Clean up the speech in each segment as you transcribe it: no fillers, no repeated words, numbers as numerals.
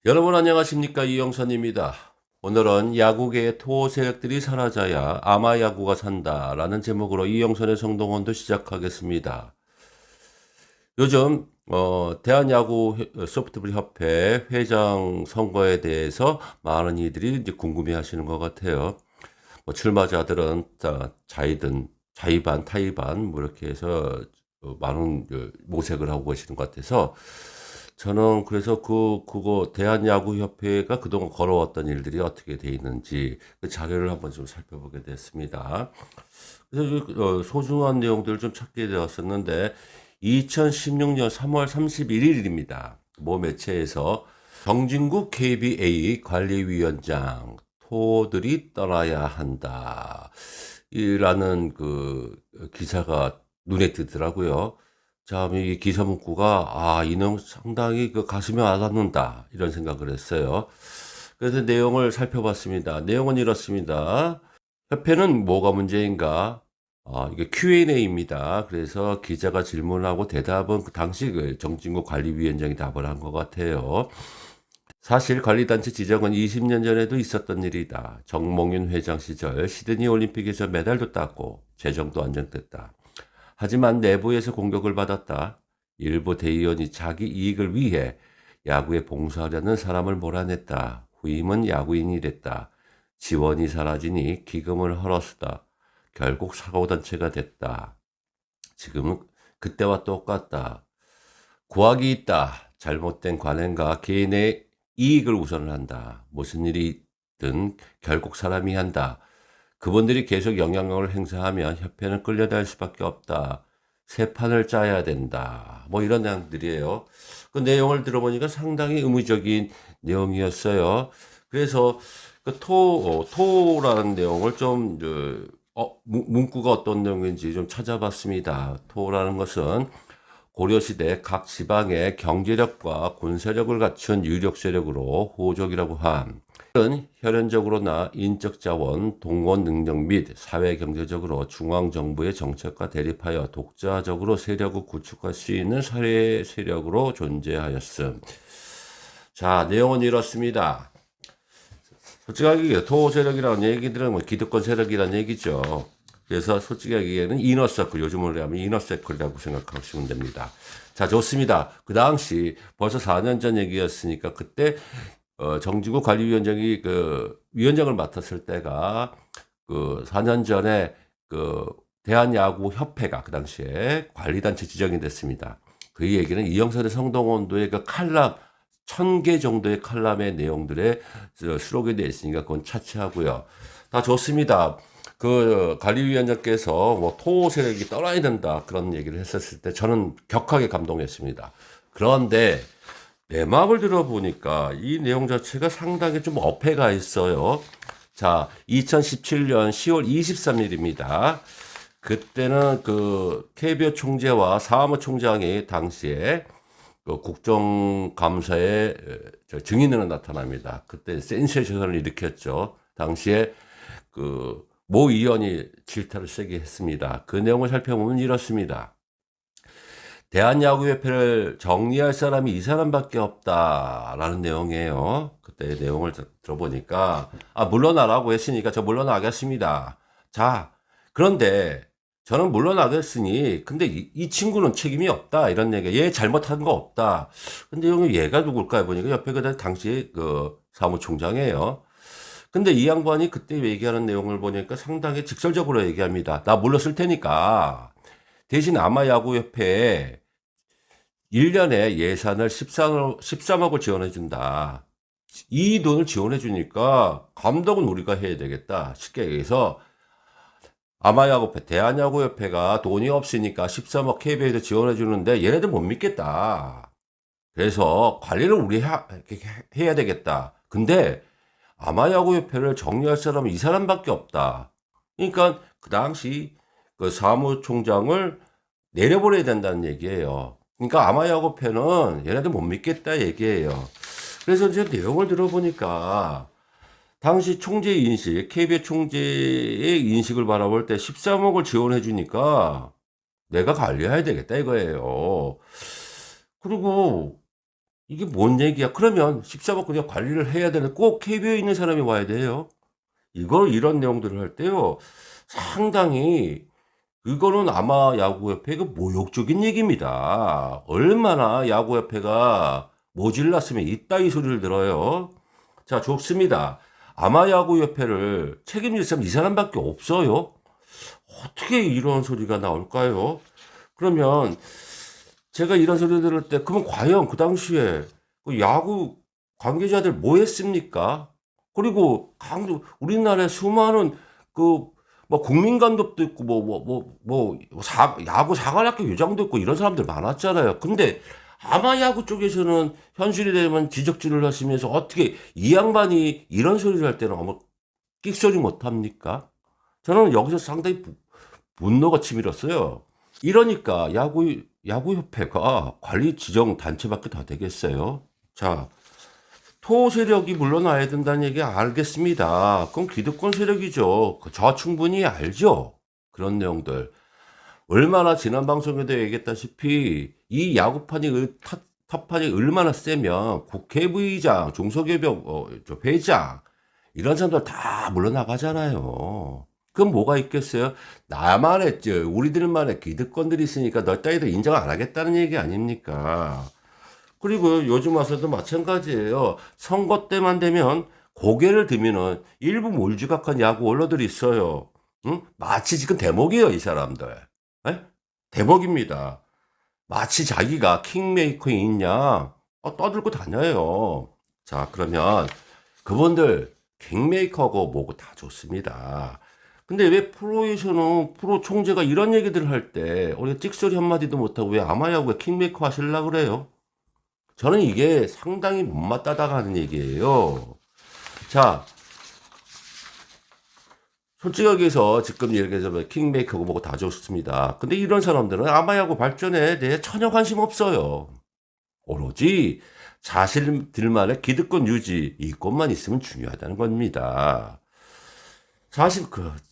여러분 안녕하십니까? 이영선입니다. 오늘은 야구계의 토호 세력들이 사라져야 아마 야구가 산다라는 제목으로 이영선의 성동원도 시작하겠습니다. 요즘 대한야구 소프트볼 협회 회장 선거에 대해서 많은 이들이 이제 궁금해하시는 것 같아요. 뭐 출마자들은 자의든 자의반 타의반 뭐 이렇게 해서 많은 모색을 하고 계시는 것 같아서 저는 그래서 그거 대한야구협회가 그동안 걸어왔던 일들이 어떻게 돼 있는지 그 자료를 한번 좀 살펴보게 됐습니다. 그래서 소중한 내용들을 좀 찾게 되었었는데 2016년 3월 31일입니다. 모 매체에서 정진국 KBA 관리위원장 토들이 떠나야 한다. 이라는 그 기사가 눈에 띄더라고요. 자, 이 기사 문구가, 이 내용 상당히 그 가슴에 와닿는다. 이런 생각을 했어요. 그래서 내용을 살펴봤습니다. 내용은 이렇습니다. 협회는 뭐가 문제인가? 이게 Q&A입니다. 그래서 기자가 질문하고 대답은 그 당시 그 정진국 관리위원장이 답을 한 것 같아요. 사실 관리단체 지정은 20년 전에도 있었던 일이다. 정몽윤 회장 시절 시드니 올림픽에서 메달도 땄고 재정도 안정됐다. 하지만 내부에서 공격을 받았다. 일부 대의원이 자기 이익을 위해 야구에 봉사하려는 사람을 몰아냈다. 후임은 야구인이 됐다. 지원이 사라지니 기금을 헐었다. 결국 사고단체가 됐다. 지금은 그때와 똑같다. 구악이 있다. 잘못된 관행과 개인의 이익을 우선을 한다. 무슨 일이든 결국 사람이 한다. 그분들이 계속 영향력을 행사하면 협회는 끌려다닐 수밖에 없다. 새 판을 짜야 된다. 뭐 이런 내용들이에요. 그 내용을 들어보니까 상당히 의무적인 내용이었어요. 그래서 그 토라는 내용을 좀, 문구가 어떤 내용인지 좀 찾아봤습니다. 토라는 것은 고려시대 각 지방의 경제력과 군사력을 갖춘 유력 세력으로 호족이라고 함. 이는 혈연적으로나 인적 자원, 동원 능력 및 사회 경제적으로 중앙 정부의 정책과 대립하여 독자적으로 세력을 구축할 수 있는 사회 세력으로 존재하였음. 자, 내용은 이렇습니다. 솔직하게 토호 세력이라는 얘기들은 뭐 기득권 세력이라는 얘기죠. 그래서 솔직하게 얘기하면 이너서클, 요즘으로 하면 이너서클이라고 생각하시면 됩니다. 자, 좋습니다. 그 당시 벌써 4년 전 얘기였으니까 그때 정지구 관리위원장이 그 위원장을 맡았을 때가 그 4년 전에 그 대한야구협회가 그 당시에 관리단체 지정이 됐습니다. 그 얘기는 이영선의 성동원도의 그 칼럼 1000개 정도의 칼럼의 내용들에 수록이 되어 있으니까 그건 차치하고요. 다 좋습니다. 그 관리위원장께서 뭐 토호 세력이 떠나야 된다 그런 얘기를 했었을 때 저는 격하게 감동했습니다. 그런데 내막을 들어보니까 이 내용 자체가 상당히 좀 어폐가 있어요. 자, 2017년 10월 23일입니다. 그때는 그 KBO 총재와 사무총장이 당시에 그 국정감사에 증인으로 나타납니다. 그때 센세이션을 일으켰죠. 당시에 그 모 의원이 질타를 세게 했습니다. 그 내용을 살펴보면 이렇습니다. 대한야구협회를 정리할 사람이 이 사람밖에 없다라는 내용이에요. 그때 내용을 들어보니까 물러나라고 했으니까 저 물러나겠습니다. 자, 그런데 저는 물러나겠으니 근데 이 친구는 책임이 없다 이런 얘기. 얘 잘못한 거 없다. 근데 여기 얘가 누굴까 보니까 옆에 그 당시 그 사무총장이에요. 근데 이 양반이 그때 얘기하는 내용을 보니까 상당히 직설적으로 얘기합니다. 나 물러설 테니까 대신 아마야구협회에 1년에 예산을 13억을 지원해 준다. 이 돈을 지원해 주니까 감독은 우리가 해야 되겠다. 쉽게 얘기해서 아마야구협회, 대한야구협회가 돈이 없으니까 13억 KB에서 지원해 주는데 얘네들 못 믿겠다. 그래서 관리를 우리 해야 되겠다. 근데 아마야구협회를 정리할 사람은 이 사람밖에 없다. 그러니까 그 당시 그 사무총장을 내려보내야 된다는 얘기예요. 그러니까 아마야구팬은 얘네들 못 믿겠다 얘기예요. 그래서 이제 내용을 들어보니까 당시 총재 인식, KBO 총재의 인식을 바라볼 때 13억을 지원해 주니까 내가 관리해야 되겠다 이거예요. 그리고 이게 뭔 얘기야? 그러면 14억 그냥 관리를 해야 되는 꼭 KBO에 있는 사람이 와야 돼요. 이런 내용들을 할 때요. 상당히 이거는 아마 야구협회 그 모욕적인 얘기입니다. 얼마나 야구협회가 모질랐으면 이따위 소리를 들어요. 자, 좋습니다. 아마야구협회를 책임질 사람 이 사람밖에 없어요. 어떻게 이런 소리가 나올까요? 그러면 제가 이런 소리 들을 때, 그러면 과연 그 당시에 그 야구 관계자들 뭐 했습니까? 그리고 우리나라에 수많은 그, 뭐, 국민감독도 있고, 야구 사관학교 요장도 있고, 이런 사람들 많았잖아요. 근데 아마 야구 쪽에서는 현실이 되면 지적질을 하시면서 어떻게 이 양반이 이런 소리를 할 때는 아무 끽소리 못 합니까? 저는 여기서 상당히 분노가 치밀었어요. 이러니까 야구협회가 관리 지정 단체밖에 더 되겠어요. 자, 토 세력이 물러나야 된다는 얘기 알겠습니다. 그럼 기득권 세력이죠. 저 충분히 알죠. 그런 내용들. 얼마나 지난 방송에도 얘기했다시피 이 야구판이 탑판이 얼마나 세면 국회의장, 중소기업 회장 이런 사람들 다 물러나가잖아요. 그럼 뭐가 있겠어요? 나만의 우리들만의 기득권들이 있으니까 너 따위들 인정 안 하겠다는 얘기 아닙니까? 그리고 요즘 와서도 마찬가지예요. 선거 때만 되면 고개를 들면은 일부 몰지각한 야구 언론들이 있어요. 응? 마치 지금 대목이에요, 이 사람들. 에? 대목입니다. 마치 자기가 킹메이커에 있냐? 떠들고 다녀요. 자, 그러면 그분들 킹메이커고 뭐고 다 좋습니다. 근데 왜 프로에서는 프로 총재가 이런 얘기들을 할 때 우리가 찍소리 한마디도 못하고 왜 아마야구에 킹메이커 하시려고 그래요? 저는 이게 상당히 못마땅하다고 하는 얘기예요. 자, 솔직하게 해서 지금 얘기해서 킹메이커고 뭐고 다 좋습니다. 근데 이런 사람들은 아마야구 발전에 대해 전혀 관심 없어요. 오로지 자신들만의 기득권 유지, 이것만 있으면 중요하다는 겁니다. 사실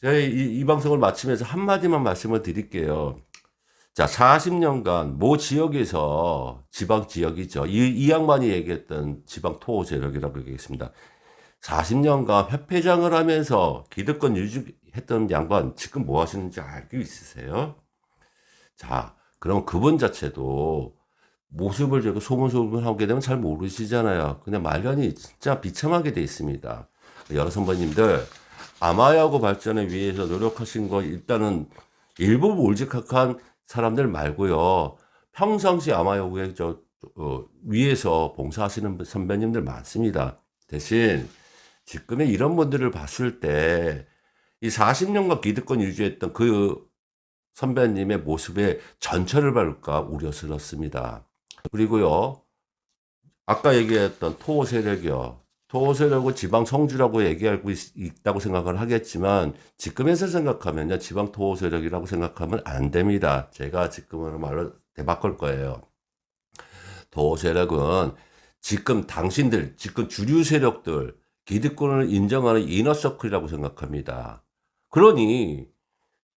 이 방송을 마치면서 한마디만 말씀을 드릴게요. 자, 40년간 모 지역에서 지방 지역이죠. 이 양반이 얘기했던 지방 토호 세력이라고 얘기했습니다. 40년간 협회장을 하면서 기득권 유지했던 양반 지금 뭐 하시는지 알고 있으세요? 자, 그럼 그분 자체도 모습을 제가 소문소문 하게 되면 잘 모르시잖아요. 그냥 말년이 진짜 비참하게 돼 있습니다. 여러 선배님들 아마야구 발전을 위해서 노력하신 거 일단은 일부 몰직한 사람들 말고요. 평상시 아마야구에 위에서 봉사하시는 선배님들 많습니다. 대신 지금의 이런 분들을 봤을 때 이 40년간 기득권 유지했던 그 선배님의 모습에 전철을 밟을까 우려스럽습니다. 그리고요, 아까 얘기했던 토호 세력이요. 토호 세력을 지방 성주라고 얘기하고 있다고 생각을 하겠지만 지금에서 생각하면요, 지방 토호 세력이라고 생각하면 안 됩니다. 제가 지금은 말로 대바꿀 거예요. 토호 세력은 지금 당신들, 지금 주류 세력들, 기득권을 인정하는 이너서클이라고 생각합니다. 그러니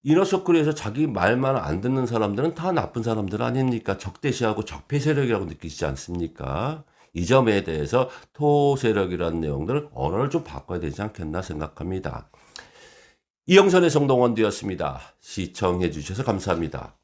이너서클에서 자기 말만 안 듣는 사람들은 다 나쁜 사람들 아닙니까? 적대시하고 적폐 세력이라고 느끼시지 않습니까? 이 점에 대해서 토 세력이라는 내용들을 언어를 좀 바꿔야 되지 않겠나 생각합니다. 이영선의 성동원 되었습니다. 시청해 주셔서 감사합니다.